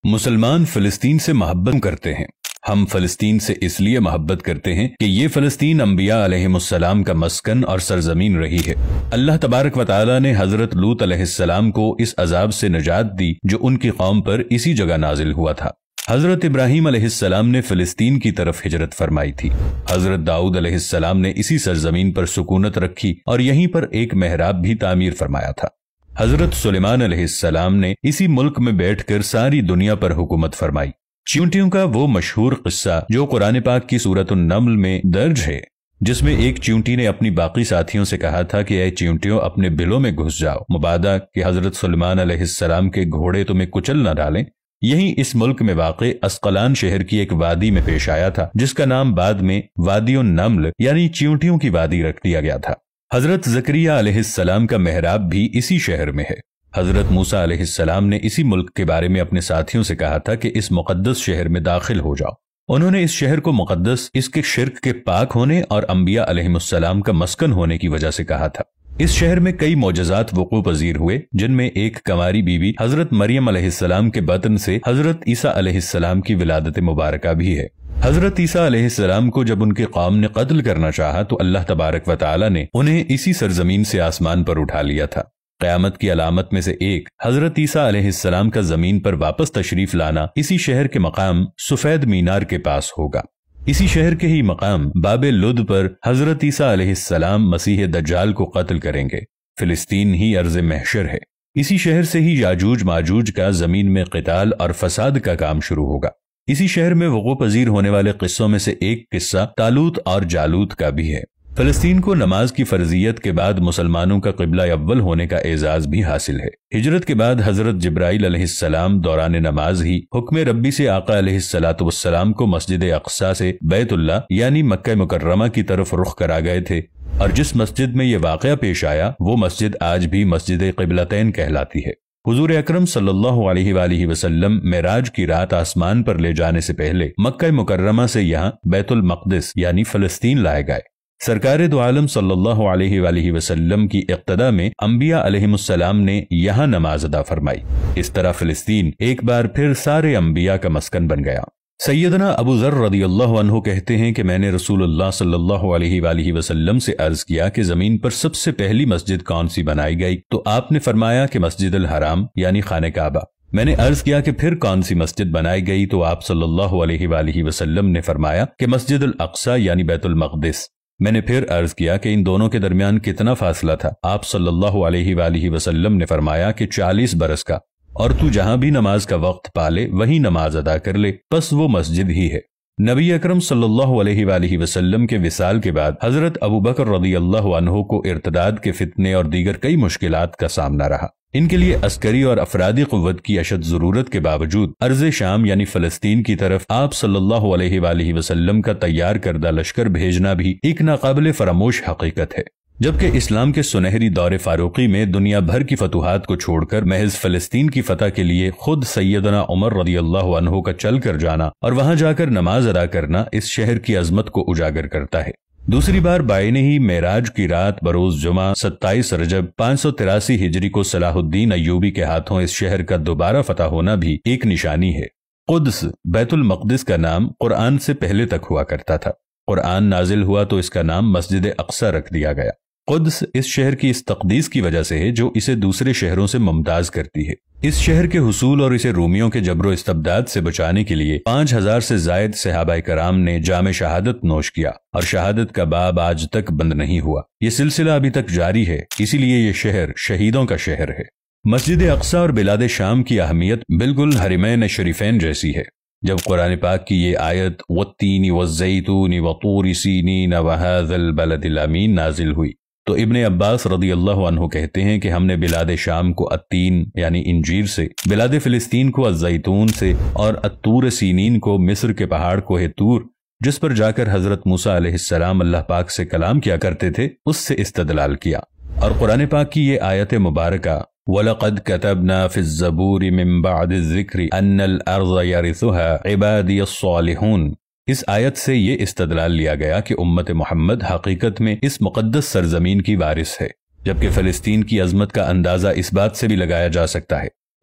مسلمان فلسطین سے محبت کرتے ہیں۔ ہم فلسطین سے اس لیے محبت کرتے ہیں کہ یہ فلسطین انبیاء علیہم السلام کا مسکن اور سرزمین رہی ہے۔ اللہ تبارک و تعالی نے حضرت لوط علیہ السلام کو اس عذاب سے نجات دی جو ان کی قوم پر اسی جگہ نازل ہوا تھا۔ حضرت ابراہیم علیہ السلام نے فلسطین کی طرف ہجرت فرمائی تھی۔ حضرت داؤد علیہ السلام نے اسی سرزمین پر سکونت رکھی اور یہیں پر ایک محراب بھی تعمیر فرمایا تھا۔ حضرت سلیمان علیہ السلام نے اسی ملک میں بیٹھ کر ساری دنیا پر حکومت فرمائی۔ چیونٹیوں کا وہ مشہور قصہ جو قرآن پاک کی سورۃ النمل میں درج ہے، جس میں ایک چیونٹی نے اپنی باقی ساتھیوں سے کہا تھا کہ اے چیونٹیوں اپنے بلوں میں گھس جاؤ، مبادا کہ حضرت سلیمان علیہ السلام کے گھوڑے تمہیں کچل نہ ڈالیں۔ یہی اس ملک میں واقع اسقلان شہر کی ایک وادی میں پیش آیا تھا، جس کا نام بعد میں وادی النمل یعنی چیونٹیوں کی وادی رکھ دیا گیا تھا۔ حضرت زکریا علیہ السلام کا محراب بھی اسی شہر میں ہے۔ حضرت موسیٰ علیہ السلام نے اسی ملک کے بارے میں اپنے ساتھیوں سے کہا تھا کہ اس مقدس شہر میں داخل ہو جاؤ۔ انہوں نے اس شہر کو مقدس اس کے شرک کے پاک ہونے اور انبیاء علیہ السلام کا مسکن ہونے کی وجہ سے کہا تھا۔ اس شہر میں کئی معجزات وقوع پذیر ہوئے، جن میں ایک کنواری بیوی حضرت مریم علیہ السلام کے بطن سے حضرت عیسیٰ علیہ السلام کی ولادت مبارکہ بھی ہے۔ حضرت عیسیٰ علیہ السلام کو جب ان کی قوم نے قتل کرنا چاہا تو اللہ تبارک و تعالی نے انہیں اسی سرزمین سے آسمان پر اٹھا لیا تھا۔ قیامت کی علامت میں سے ایک حضرت عیسیٰ علیہ السلام کا زمین پر واپس تشریف لانا اسی شہر کے مقام سفید مینار کے پاس ہوگا۔ اسی شہر کے ہی مقام باب لد پر حضرت عیسیٰ علیہ السلام مسیح دجال کو قتل کریں گے۔ فلسطین ہی ارض محشر ہے۔ اسی شہر سے ہی یاجوج ماجوج کا زمین میں قتال اور فساد کا کام شروع ہوگا۔ اسی شہر میں وقوع پذیر ہونے والے قصوں میں سے ایک قصہ طالوت اور جالوت کا بھی ہے۔ فلسطین کو نماز کی فرضیت کے بعد مسلمانوں کا قبلہ اول ہونے کا اعزاز بھی حاصل ہے۔ ہجرت کے بعد حضرت جبرائیل علیہ السلام دوران نماز ہی حکم ربی سے آقا علیہ السلام کو مسجد اقصی سے بیت اللہ یعنی مکہ مکرمہ کی طرف رخ کرا گئے تھے، اور جس مسجد میں یہ واقعہ پیش آیا وہ مسجد آج بھی مسجد قبلتین کہلاتی ہے۔ حضور اکرم صلی اللہ علیہ وآلہ وسلم معراج کی رات آسمان پر لے جانے سے پہلے مکہ مکرمہ سے یہاں بیت المقدس یعنی فلسطین لائے گئے۔ سرکار دو عالم صلی اللہ علیہ وآلہ وسلم کی اقتداء میں انبیاء علیہم السلام نے یہاں نماز ادا فرمائی۔ اس طرح فلسطین ایک بار پھر سارے انبیاء کا مسکن بن گیا۔ سیدنا ابو ذر رضی اللہ عنہ کہتے ہیں کہ میں نے رسول اللہ صلی اللہ علیہ وآلہ وسلم سے عرض کیا کہ زمین پر سب سے پہلی مسجد کون سی بنائی گئی؟ تو آپ نے فرمایا کہ مسجد الحرام یعنی خانہ کعبہ۔ میں نے عرض کیا کہ پھر کون سی مسجد بنائی گئی؟ تو آپ صلی اللہ علیہ وآلہ وسلم نے فرمایا کہ مسجد الاقصی یعنی بیت المقدس۔ میں نے پھر عرض کیا کہ ان دونوں کے درمیان کتنا فاصلہ تھا؟ آپ صلی اللہ علیہ وآلہ وسلم نے فرمایا کہ 40 برس کا، اور تو جہاں بھی نماز کا وقت پالے وہیں نماز ادا کر لے، بس وہ مسجد ہی ہے۔ نبی اکرم صلی اللہ علیہ وآلہ وسلم کے وصال کے بعد حضرت ابو بکر رضی اللہ عنہ کو ارتداد کے فتنے اور دیگر کئی مشکلات کا سامنا رہا۔ ان کے لیے عسکری اور افرادی قوت کی اشد ضرورت کے باوجود ارض شام یعنی فلسطین کی طرف آپ صلی اللہ علیہ وآلہ وسلم کا تیار کردہ لشکر بھیجنا بھی ایک ناقابل فراموش حقیقت ہے۔ جبکہ اسلام کے سنہری دور فاروقی میں دنیا بھر کی فتوحات کو چھوڑ کر محض فلسطین کی فتح کے لیے خود سیدنا عمر رضی اللہ عنہ کا چل کر جانا اور وہاں جا کر نماز ادا کرنا اس شہر کی عظمت کو اجاگر کرتا ہے۔ دوسری بار بائن ہی معراج کی رات بروز جمعہ 27 رجب 583 ہجری کو صلاح الدین ایوبی کے ہاتھوں اس شہر کا دوبارہ فتح ہونا بھی ایک نشانی ہے۔ قدس بیت المقدس کا نام قرآن سے پہلے تک ہوا کرتا تھا۔ قرآن نازل ہوا تو اس کا نام مسجد اقصی رکھ دیا گیا۔ قدس اس شہر کی اس تقدیس کی وجہ سے ہے جو اسے دوسرے شہروں سے ممتاز کرتی ہے۔ اس شہر کے حصول اور اسے رومیوں کے جبر و استبداد سے بچانے کے لیے 5000 سے زائد صحابہ کرام نے جام شہادت نوش کیا، اور شہادت کا باب آج تک بند نہیں ہوا۔ یہ سلسلہ ابھی تک جاری ہے، اسی لیے یہ شہر شہیدوں کا شہر ہے۔ مسجد اقصی اور بلاد شام کی اہمیت بالکل حرمین شریفین جیسی ہے۔ جب قرآن پاک کی یہ آیت والتین والزیتون وطور سینین وہذا البلد الامین نازل ہوئی تو ابن عباس رضی اللہ عنہ کہتے ہیں کہ ہم نے بلاد شام کو التین یعنی انجیر سے، بلاد فلسطین کو الزیتون سے، اور الطور سینین کو مصر کے پہاڑ کوہ طور جس پر جا کر حضرت موسیٰ علیہ السلام اللہ پاک سے کلام کیا کرتے تھے اس سے استدلال کیا۔ اور قرآن پاک کی یہ آیت مبارکہ وَلَقَدْ كَتَبْنَا فِي الزَّبُورِ مِن بَعْدِ الذِّكْرِ أَنَّ الْأَرْضَ يَرِثُهَا عِبَادِيَ الصَّالِحُونَ، اس آیت سے یہ استدلال لیا گیا کہ امت محمد حقیقت میں اس مقدس سرزمین کی وارث ہے، جبکہ فلسطین کی عظمت کا اندازہ اس بات سے بھی لگایا جا سکتا ہے